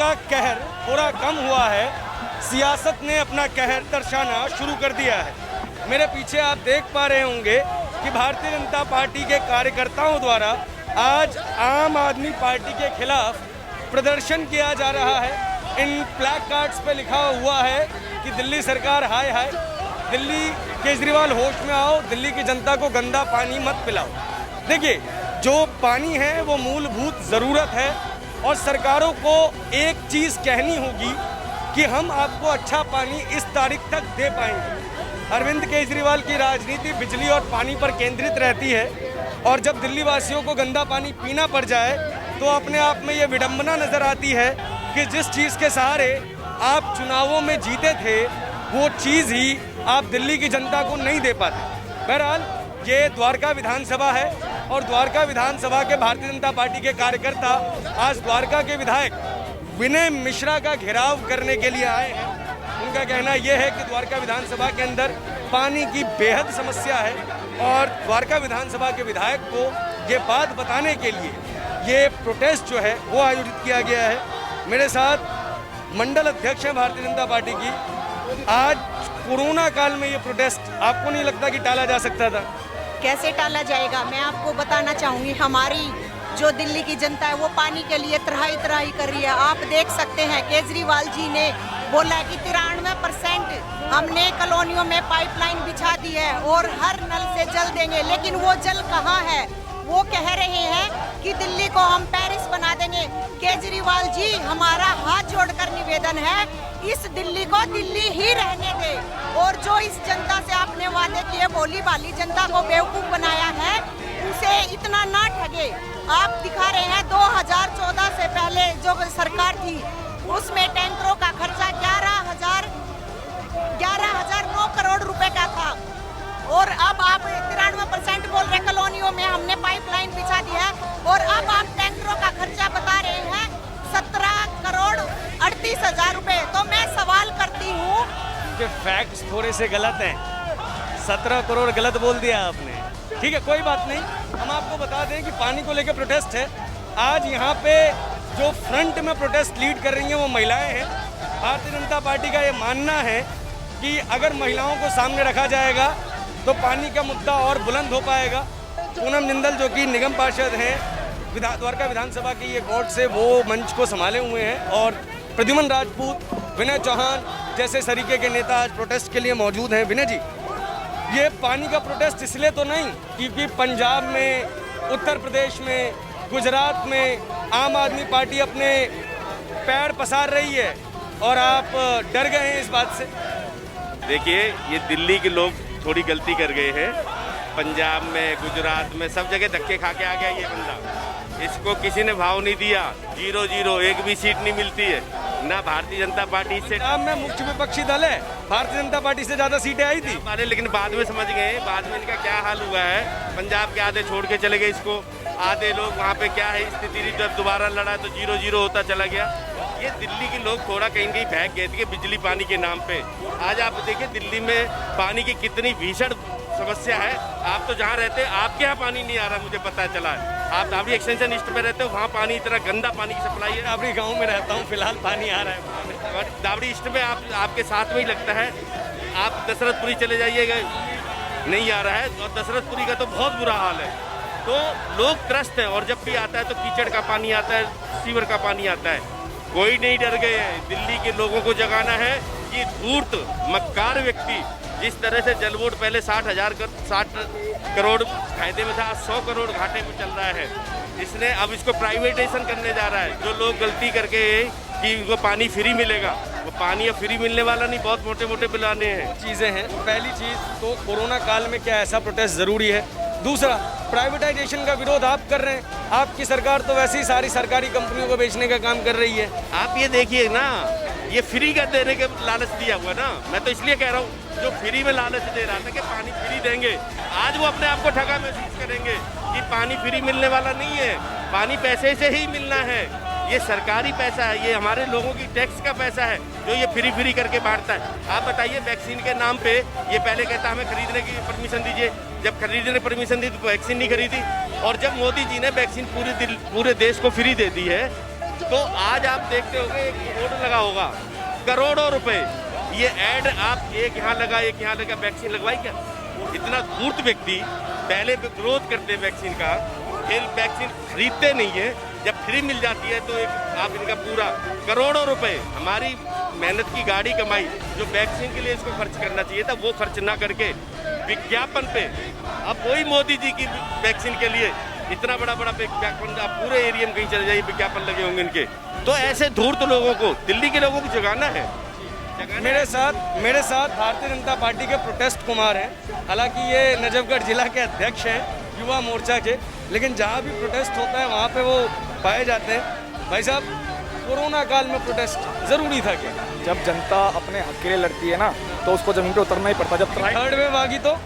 का कहर थोड़ा कम हुआ है। सियासत ने अपना कहर दर्शाना शुरू कर दिया है। मेरे पीछे आप देख पा रहे होंगे कि भारतीय जनता पार्टी के कार्यकर्ताओं द्वारा आज आम आदमी पार्टी के खिलाफ प्रदर्शन किया जा रहा है। इन प्लैक कार्ड्स पे लिखा हुआ है कि दिल्ली सरकार हाय हाय, दिल्ली केजरीवाल होश में आओ, दिल्ली की जनता को गंदा पानी मत पिलाओ। देखिए, जो पानी है वो मूलभूत ज़रूरत है और सरकारों को एक चीज़ कहनी होगी कि हम आपको अच्छा पानी इस तारीख तक दे पाएंगे। अरविंद केजरीवाल की राजनीति बिजली और पानी पर केंद्रित रहती है और जब दिल्ली वासियों को गंदा पानी पीना पड़ जाए तो अपने आप में ये विडंबना नज़र आती है कि जिस चीज़ के सहारे आप चुनावों में जीते थे वो चीज़ ही आप दिल्ली की जनता को नहीं दे पाते। बहरहाल ये द्वारका विधानसभा है और द्वारका विधानसभा के भारतीय जनता पार्टी के कार्यकर्ता आज द्वारका के विधायक विनय मिश्रा का घेराव करने के लिए आए हैं। उनका कहना यह है कि द्वारका विधानसभा के अंदर पानी की बेहद समस्या है और द्वारका विधानसभा के विधायक को ये बात बताने के लिए ये प्रोटेस्ट जो है वो आयोजित किया गया है। मेरे साथ मंडल अध्यक्ष हैं भारतीय जनता पार्टी की। आज कोरोना काल में ये प्रोटेस्ट आपको नहीं लगता कि टाला जा सकता था? कैसे टाला जाएगा? मैं आपको बताना चाहूँगी, हमारी जो दिल्ली की जनता है वो पानी के लिए त्राही कर रही है। आप देख सकते हैं केजरीवाल जी ने बोला है कि 93% हमने कॉलोनियों में पाइपलाइन बिछा दी है और हर नल से जल देंगे, लेकिन वो जल कहाँ है? वो कह रहे हैं कि दिल्ली को हम पेरिस बना देंगे। केजरीवाल जी, हमारा हाथ जोड़कर निवेदन है, इस दिल्ली को दिल्ली ही रहने दे और जो इस जनता से आपने वादे किए, भोली भाली जनता को बेवकूफ बनाया है, उसे इतना ना ठगे। आप दिखा रहे हैं 2014 से पहले जो सरकार थी उसमें टैंकरों का खर्चा 11,009 करोड़ रुपए का था और अब आप 93% बोल रहे कॉलोनियों में हमने पाइपलाइन बिछा दी है और अब आप टैंकरों का खर्चा बता रहे हैं 17 करोड़ 38 हजार रुपए। तो मैं सवाल करती हूँ कि फैक्ट्स थोड़े से गलत हैं। 17 करोड़ गलत बोल दिया आपने। ठीक है, कोई बात नहीं। हम आपको बता दें कि पानी को लेकर प्रोटेस्ट है। आज यहाँ पे जो फ्रंट में प्रोटेस्ट लीड कर रही हैं वो महिलाएं हैं। भारतीय जनता पार्टी का ये मानना है कि अगर महिलाओं को सामने रखा जाएगा तो पानी का मुद्दा और बुलंद हो पाएगा। पूनम जिंदल जो कि निगम पार्षद हैं द्वारका विधानसभा की ये कोर्ट से, वो मंच को संभाले हुए हैं और प्रद्युमन राजपूत, विनय चौहान जैसे सरीके के नेता आज प्रोटेस्ट के लिए मौजूद हैं। विनय जी, ये पानी का प्रोटेस्ट इसलिए तो नहीं क्योंकि पंजाब में, उत्तर प्रदेश में, गुजरात में आम आदमी पार्टी अपने पैर पसार रही है और आप डर गए हैं इस बात से? देखिए, ये दिल्ली के लोग थोड़ी गलती कर गए हैं। पंजाब में, गुजरात में सब जगह धक्के खा के आ गया ये बंदा। इसको किसी ने भाव नहीं दिया। 0-0 एक भी सीट नहीं मिलती है ना। भारतीय जनता पार्टी से पंजाब में मुख्य विपक्षी दल है, भारतीय जनता पार्टी से ज्यादा सीटें आई थी हमारे, लेकिन बाद में समझ गए। बाद में इनका क्या हाल हुआ है, पंजाब के आधे छोड़ के चले गए इसको, आधे लोग वहाँ पे क्या है स्थिति, जब दोबारा लड़ा तो 0-0 होता चला गया। ये दिल्ली के लोग थोड़ा कहीं कहीं बहक गए थे बिजली पानी के नाम पे। आज आप देखिए दिल्ली में पानी की कितनी भीषण समस्या है। आप तो जहाँ रहते हैं आपके यहाँ पानी नहीं आ रहा, मुझे पता चला है। आप दावड़ी एक्सटेंशन ईस्ट में रहते हो, वहाँ पानी इतना गंदा पानी की सप्लाई है। दावड़ी गांव में रहता हूँ, फिलहाल पानी आ रहा है। और दावड़ी ईस्ट में आपके साथ में ही लगता है। आप दशरथपुरी चले जाइएगा, नहीं आ रहा है। और दशरथपुरी का तो बहुत बुरा हाल है। तो लोग त्रस्त हैं और जब भी आता है तो कीचड़ का पानी आता है, सीवर का पानी आता है। कोई नहीं डर गए हैं। दिल्ली के लोगों को जगाना है कि धूर्त मक्कार व्यक्ति जिस तरह से जल बोर्ड पहले 60 करोड़ फायदे में था, 100 करोड़ घाटे में चल रहा है। इसने अब इसको प्राइवेटाइजेशन करने जा रहा है। जो लोग गलती करके कि वो पानी फ्री मिलेगा, वो पानी अब फ्री मिलने वाला नहीं, बहुत मोटे मोटे बिल आने हैं। चीज़ें हैं। पहली चीज़ तो कोरोना काल में क्या ऐसा प्रोटेस्ट ज़रूरी है? दूसरा, प्राइवेटाइजेशन का विरोध आप कर रहे हैं। आपकी सरकार तो वैसे ही सारी सरकारी कंपनियों को बेचने का काम कर रही है। आप ये देखिए ना, ये फ्री का देने के लालच दिया हुआ ना। मैं तो इसलिए कह रहा हूँ, जो फ्री में लालच दे रहा था कि पानी फ्री देंगे, आज वो अपने आप को ठगा महसूस करेंगे कि पानी फ्री मिलने वाला नहीं है, पानी पैसे से ही मिलना है। ये सरकारी पैसा है, ये हमारे लोगों की टैक्स का पैसा है जो ये फ्री करके बांटता है। आप बताइए, वैक्सीन के नाम पे ये पहले कहता हमें खरीदने की परमिशन दीजिए, जब खरीदने परमिशन दी तो वैक्सीन नहीं खरीदी। और जब मोदी जी ने वैक्सीन पूरे देश को फ्री दे दी है, तो आज आप देखते होंगे एक बोर्ड लगा होगा करोड़ों रुपए, ये ऐड आप एक यहाँ लगा एक यहाँ लगा, वैक्सीन लगवाई क्या? इतना धूर्त व्यक्ति पहले विरोध करते वैक्सीन का, फिर वैक्सीन खरीदते नहीं है, जब फ्री मिल जाती है तो एक आप इनका पूरा करोड़ों रुपए हमारी मेहनत की गाड़ी कमाई जो वैक्सीन के लिए इसको खर्च करना चाहिए था, वो खर्च ना करके विज्ञापन पे, अब वही मोदी जी की वैक्सीन के लिए इतना बड़ा विज्ञापन, आप पूरे एरिया में कहीं चले जाइए विज्ञापन लगे होंगे इनके। तो ऐसे धूर्त लोगों को, दिल्ली के लोगों को जगाना है। मेरे साथ भारतीय जनता पार्टी के प्रोटेस्ट कुमार हैं। हालांकि ये नजफगढ़ जिला के अध्यक्ष हैं युवा मोर्चा के, लेकिन जहाँ भी प्रोटेस्ट होता है वहाँ पे वो पाए जाते हैं। भाई साहब, कोरोना काल में प्रोटेस्ट जरूरी था क्या? जब जनता अपने हक के लिए लड़ती है ना, तो उसको जमीन पे उतरना ही पड़ता है। जब थर्ड वेव आ गई तो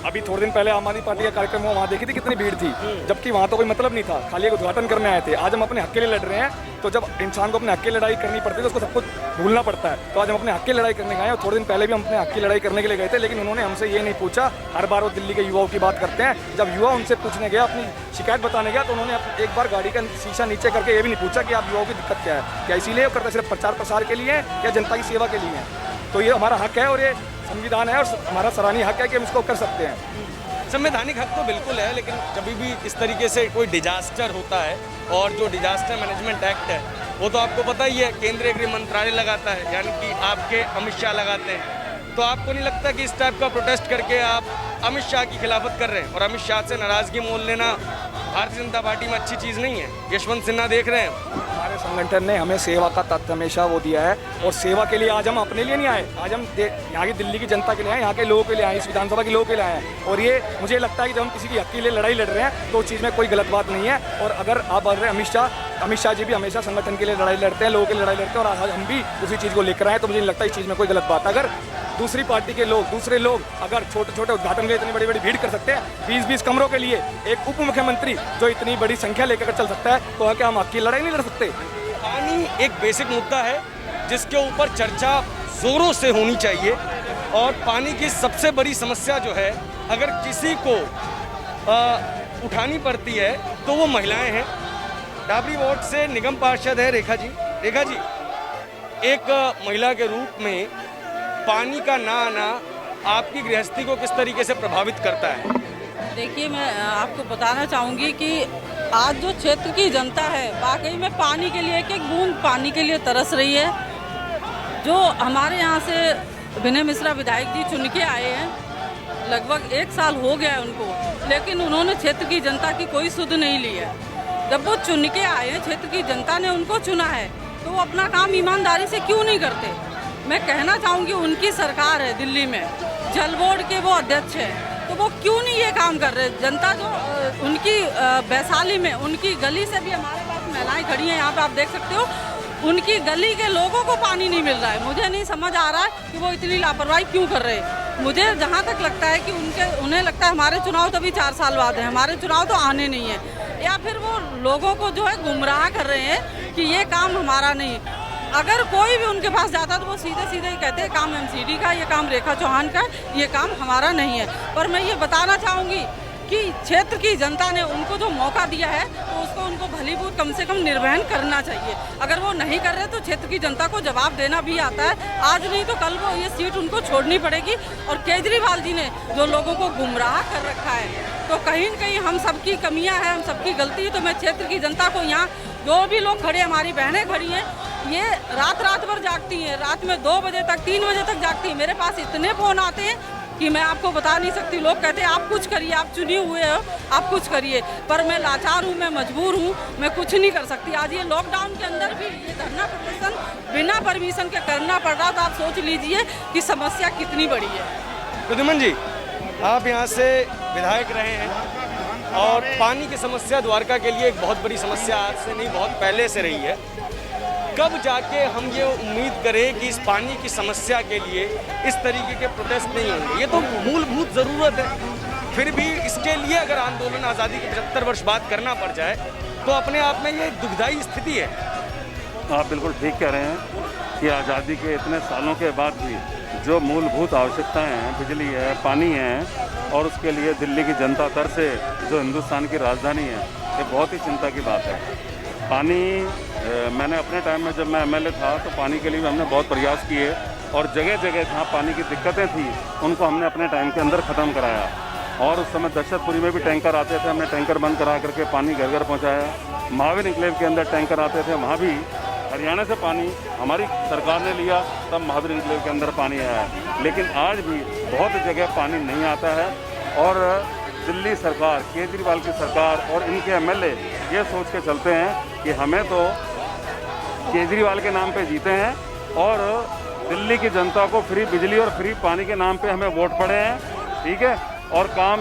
अभी थोड़े दिन पहले आम आदमी पार्टी का कार्यक्रम हुआ, वहाँ देखी थी कितनी भीड़ थी, जबकि वहाँ तो कोई मतलब नहीं था, खाली एक उद्घाटन करने आए थे। आज हम अपने हक के लिए लड़ रहे हैं, तो जब इंसान को अपने हक की लड़ाई करनी पड़ती है तो उसको सब कुछ भूलना पड़ता है। तो आज हम अपने हक की लड़ाई करने गए हैं, और थोड़े दिन पहले भी हम अपने हक की लड़ाई करने के लिए गए थे, लेकिन उन्होंने हमसे ये नहीं पूछा। हर बार वो दिल्ली के युवाओं की बात करते हैं, जब युवा उनसे पूछने गया, अपनी शिकायत बताने गया, तो उन्होंने एक बार गाड़ी का शीशा नीचे करके ये भी नहीं पूछा कि आप युवाओं की दिक्कत क्या है, क्या इसीलिए करते सिर्फ प्रचार प्रसार के लिए या जनता की सेवा के लिए है। तो ये हमारा हक है और ये संविधान है और हमारा सराहनीय हक है कि हम इसको कर सकते हैं। संवैधानिक हक तो बिल्कुल है, लेकिन जब भी इस तरीके से कोई डिजास्टर होता है, और जो डिजास्टर मैनेजमेंट एक्ट है वो तो आपको पता ही है केंद्रीय गृह मंत्रालय लगाता है, यानी कि आपके अमित शाह लगाते हैं। तो आपको नहीं लगता कि इस टाइप का प्रोटेस्ट करके आप अमित शाह की खिलाफत कर रहे हैं? और अमित शाह से नाराजगी मोल लेना भारतीय जनता पार्टी में अच्छी चीज़ नहीं है। यशवंत सिन्हा देख रहे हैं, हमारे संगठन ने हमें सेवा का तत्व हमेशा वो दिया है, और सेवा के लिए आज हम अपने लिए नहीं आए, आज हम यहाँ की दिल्ली की जनता के लिए आए, यहाँ के लोगों के लिए आए, इस विधानसभा के लोगों के लिए आए हैं। और ये मुझे लगता है कि जब हम किसी की हक के लिए लड़ाई लड़ रहे हैं तो उस चीज़ में कोई गलत बात नहीं है। और अगर आप बोल रहे हैं अमित शाह जी भी हमेशा संगठन के लिए लड़ाई लड़ते हैं, लोगों के लिए लड़ाई लड़ते हैं, और आज हम भी उसी चीज़ को लेकर आए, तो मुझे नहीं लगता इस चीज़ में कोई गलत बात। अगर दूसरी पार्टी के लोग, दूसरे लोग अगर छोटे छोटे उद्घाटन के लिए इतनी बड़ी बड़ी भीड़ कर सकते हैं, 20-20 कमरों के लिए एक उप मुख्यमंत्री जो इतनी बड़ी संख्या लेकर चल सकता है, तो क्या हम हक की लड़ाई नहीं लड़ सकते? पानी एक बेसिक मुद्दा है जिसके ऊपर चर्चा जोरों से होनी चाहिए। और पानी की सबसे बड़ी समस्या जो है, अगर किसी को उठानी पड़ती है तो वो महिलाएं हैं। डाबरी वार्ड से निगम पार्षद है रेखा जी। रेखा जी, एक महिला के रूप में पानी का ना आना आपकी गृहस्थी को किस तरीके से प्रभावित करता है? देखिए, मैं आपको बताना चाहूँगी कि आज जो क्षेत्र की जनता है वाकई में पानी के लिए, एक एक बूंद पानी के लिए तरस रही है। जो हमारे यहाँ से विनय मिश्रा विधायक जी चुन के आए हैं, लगभग 1 साल हो गया है उनको, लेकिन उन्होंने क्षेत्र की जनता की कोई सुध नहीं ली है। जब वो चुन के आए हैं, क्षेत्र की जनता ने उनको चुना है, तो वो अपना काम ईमानदारी से क्यों नहीं करते? मैं कहना चाहूँगी, उनकी सरकार है दिल्ली में, जल बोर्ड के वो अध्यक्ष हैं, तो वो क्यों नहीं ये काम कर रहे? जनता जो उनकी वैशाली में, उनकी गली से भी हमारे पास महिलाएं खड़ी हैं, यहाँ पे आप देख सकते हो, उनकी गली के लोगों को पानी नहीं मिल रहा है। मुझे नहीं समझ आ रहा है कि वो इतनी लापरवाही क्यों कर रहे हैं। मुझे जहाँ तक लगता है कि उन्हें लगता है हमारे चुनाव तो अभी 4 साल बाद है, हमारे चुनाव तो आने नहीं है, या फिर वो लोगों को जो है गुमराह कर रहे हैं कि ये काम हमारा नहीं। अगर कोई भी उनके पास जाता तो वो सीधे सीधे ही कहते हैं काम एमसीडी का, ये काम रेखा चौहान का, ये काम हमारा नहीं है। पर मैं ये बताना चाहूँगी कि क्षेत्र की जनता ने उनको जो मौका दिया है, तो उसको उनको भलीभूत कम से कम निर्वहन करना चाहिए। अगर वो नहीं कर रहे तो क्षेत्र की जनता को जवाब देना भी आता है। आज नहीं तो कल वो ये सीट उनको छोड़नी पड़ेगी। और केजरीवाल जी ने जो लोगों को गुमराह कर रखा है, तो कहीं न कहीं हम सबकी कमियां हैं, हम सबकी गलती है। तो मैं क्षेत्र की जनता को, यहाँ जो भी लोग खड़े, हमारी बहनें खड़ी हैं, ये रात भर जागती हैं, रात में 2 बजे तक, 3 बजे तक जागती हैं। मेरे पास इतने फ़ोन आते हैं कि मैं आपको बता नहीं सकती। लोग कहते हैं आप कुछ करिए, आप चुने हुए हो, आप कुछ करिए। पर मैं लाचार हूँ, मैं मजबूर हूँ, मैं कुछ नहीं कर सकती। आज ये लॉकडाउन के अंदर भी ये धरना प्रदर्शन बिना परमिशन के करना पड़ रहा, तो आप सोच लीजिए कि समस्या कितनी बड़ी है। प्रद्युमन जी, आप यहाँ से विधायक रहे हैं, और पानी की समस्या द्वारका के लिए एक बहुत बड़ी समस्या आज से नहीं, बहुत पहले से रही है। कब जाके हम ये उम्मीद करें कि इस पानी की समस्या के लिए इस तरीके के प्रोटेस्ट नहीं होंगे? ये तो मूलभूत ज़रूरत है। फिर भी इसके लिए अगर आंदोलन आज़ादी के 75 वर्ष बाद करना पड़ जाए, तो अपने आप में ये दुखदायी स्थिति है। आप बिल्कुल ठीक कह रहे हैं कि आज़ादी के इतने सालों के बाद भी जो मूलभूत आवश्यकताएं हैं, बिजली है, पानी है, और उसके लिए दिल्ली की जनता तरसे, जो हिंदुस्तान की राजधानी है, ये बहुत ही चिंता की बात है। पानी मैंने अपने टाइम में जब मैं एमएलए था तो पानी के लिए भी हमने बहुत प्रयास किए और जगह जगह जहाँ पानी की दिक्कतें थी उनको हमने अपने टाइम के अंदर ख़त्म कराया। और उस समय दशरथपुरी में भी टैंकर आते थे, हमने टैंकर बंद करा करके पानी घर घर पहुँचाया। महावीर एन्क्लेव के अंदर टैंकर आते थे, वहाँ भी हरियाणा से पानी हमारी सरकार ने लिया, तब महावीर एन्क्लेव के अंदर पानी आया। लेकिन आज भी बहुत जगह पानी नहीं आता है और दिल्ली सरकार, केजरीवाल की सरकार और इनके एमएलए ये सोच के चलते हैं कि हमें तो केजरीवाल के नाम पे जीते हैं और दिल्ली की जनता को फ्री बिजली और फ्री पानी के नाम पे हमें वोट पड़े हैं, ठीक है, और काम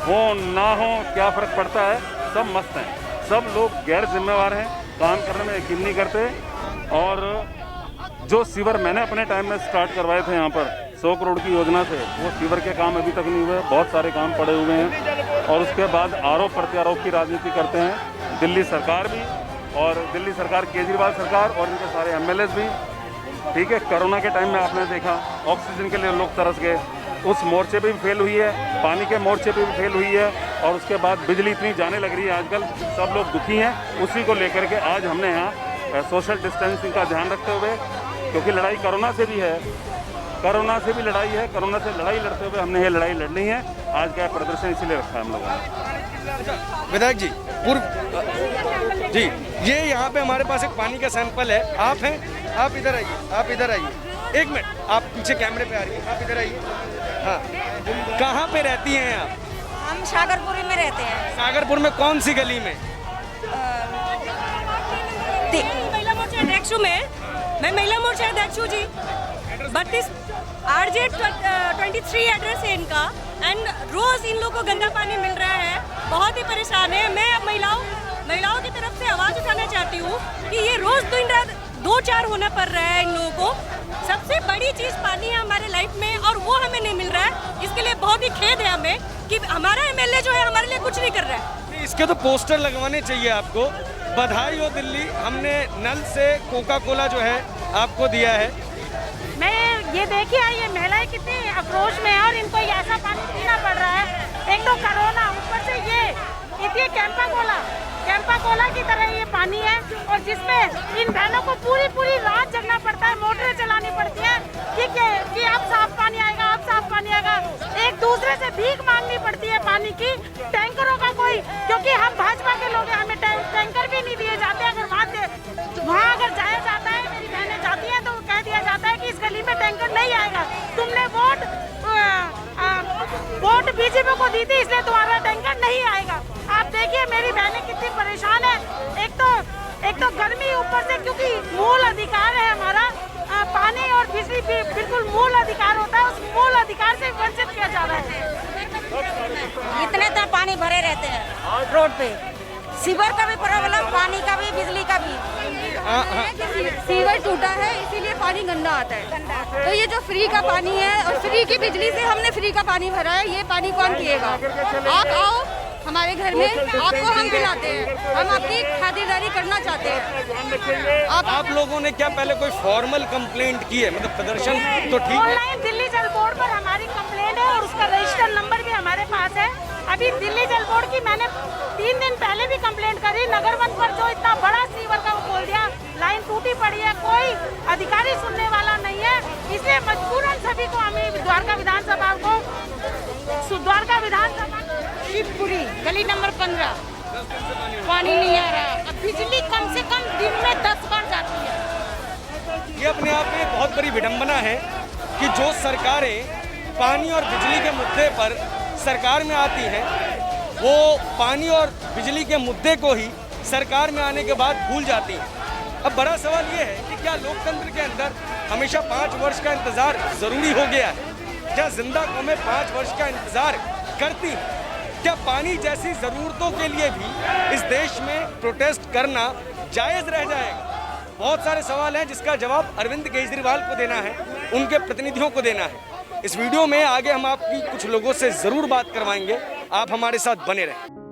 हो ना हो क्या फ़र्क पड़ता है, सब मस्त हैं, सब लोग गैर जिम्मेवार हैं, काम करने में यकीन नहीं करते। और जो सीवर मैंने अपने टाइम में स्टार्ट करवाए थे यहाँ पर 100 करोड़ की योजना से, वो सीवर के काम अभी तक नहीं हुए, बहुत सारे काम पड़े हुए हैं। और उसके बाद आरोप प्रत्यारोप की राजनीति करते हैं दिल्ली सरकार भी, और दिल्ली सरकार केजरीवाल सरकार और इनके सारे एमएलए भी, ठीक है। कोरोना के टाइम में आपने देखा ऑक्सीजन के लिए लोग तरस गए, उस मोर्चे पे भी फेल हुई है, पानी के मोर्चे पे भी फेल हुई है, और उसके बाद बिजली इतनी जाने लग रही है आजकल, सब लोग दुखी हैं। उसी को लेकर के आज हमने यहाँ सोशल डिस्टेंसिंग का ध्यान रखते हुए, क्योंकि लड़ाई कोरोना से भी है, कोरोना से भी लड़ाई है, कोरोना से लड़ाई लड़ते हुए हमने ये लड़ाई लड़नी है। आज का प्रदर्शन इसीलिए रखा है हम लोगों ने। विधायक जी, पूर्व जी, ये यहाँ पे हमारे पास एक पानी का सैंपल है, आप हैं, आप इधर आइए, आप इधर आइए, एक मिनट, आप पीछे कैमरे पे आ रही हैं, आप इधर आइए। हाँ, कहाँ पे रहती हैं आप? हम सागरपुरी में रहते हैं। सागरपुर में कौन सी गली में? महिला मोर्चा अध्यक्ष में, मैं महिला मोर्चा अध्यक्ष हूँ जी। 32 RJ 23 एड्रेस है इनका, एंड रोज इन लोगों को गंदा पानी मिल रहा है, बहुत ही परेशान है। मैं अब महिलाओं की तरफ से आवाज उठाना चाहती हूँ कि ये रोज दिन रात 2-4 होना पड़ रहा है इन लोगों को। सबसे बड़ी चीज पानी है हमारे लाइफ में और वो हमें नहीं मिल रहा है। इसके लिए बहुत ही खेद है हमें कि हमारा एमएलए जो है हमारे लिए कुछ नहीं कर रहा है। इसके तो पोस्टर लगवाने चाहिए आपको। बधाई हो दिल्ली, हमने नल से कोका कोला जो है आपको दिया है। मैं ये देखिए ये महिलाएं कितनी आक्रोश में है और इनको ये ऐसा पानी पीना पड़ रहा है। एक तो कोरोना, ऊपर से ये इतनी कैंपा कोला की तरह ये पानी है, और जिसमें इन बहनों को पूरी रात जगना पड़ता है, मोटरें चलानी पड़ती है कि अब साफ पानी आएगा, अब साफ पानी आएगा। एक दूसरे से भीख मांगनी पड़ती है पानी की। टैंकरों का कोई, क्योंकि हम भाजपा के लोग हैं, हमें टैंकर भी नहीं दिए जाते। अगर वहाँ अगर जाया जाता है, मेरी बहनें जाती हैं, तो कह दिया जाता है कि इस गली में टैंकर नहीं आएगा, तुमने वोट बीजेपी को दी थी इसलिए तुम्हारा टैंकर नहीं आएगा। आप देखिए मेरी बहनें कितनी परेशान है। एक तो गर्मी, ऊपर से क्योंकि मूल अधिकार है हमारा, पानी और बिजली भी बिल्कुल मूल अधिकार होता है, उस मूल अधिकार से वंचित किया जा रहा है। इतने तक पानी भरे रहते हैं रोड पे, सीवर का भी प्रॉब्लम, पानी का भी, बिजली का भी। सीवर टूटा है इसीलिए पानी गंदा आता है। तो ये जो फ्री का पानी है और फ्री की बिजली से हमने फ्री का पानी भरा है, ये पानी कौन पिएगा? आप आओ हमारे घर में, आपको हम पिलाते हैं, हम आपकी खातिरदारी करना चाहते हैं। आप लोगों ने क्या पहले कोई फॉर्मल कंप्लेंट की है? मतलब प्रदर्शन तो ठीक है, ऑनलाइन दिल्ली जल बोर्ड पर हमारी कंप्लेंट है और उसका रजिस्टर नंबर भी हमारे पास है। अभी दिल्ली जल बोर्ड की मैंने 3 दिन पहले भी कंप्लेंट करी। नगरवन पर जो इतना बड़ा सीवर का वो खोल दिया, लाइन टूटी पड़ी है, कोई अधिकारी सुनने वाला नहीं है। इसलिए मजबूरन सभी को हमें द्वारका विधानसभा शिवपुरी गली नंबर 15 पानी नहीं आ रहा। अब बिजली कम से कम दिन में 10 बार जाती है। ये अपने आप में बहुत बड़ी विडंबना है कि जो सरकारें पानी और बिजली के मुद्दे पर सरकार में आती हैं, वो पानी और बिजली के मुद्दे को ही सरकार में आने के बाद भूल जाती हैं। अब बड़ा सवाल ये है कि क्या लोकतंत्र के अंदर हमेशा 5 वर्ष का इंतजार जरूरी हो गया है? क्या जिंदा कौमें 5 वर्ष का इंतजार करती हैं? क्या पानी जैसी ज़रूरतों के लिए भी इस देश में प्रोटेस्ट करना जायज़ रह जाएगा? बहुत सारे सवाल हैं जिसका जवाब अरविंद केजरीवाल को देना है, उनके प्रतिनिधियों को देना है। इस वीडियो में आगे हम आपकी कुछ लोगों से ज़रूर बात करवाएंगे, आप हमारे साथ बने रहें।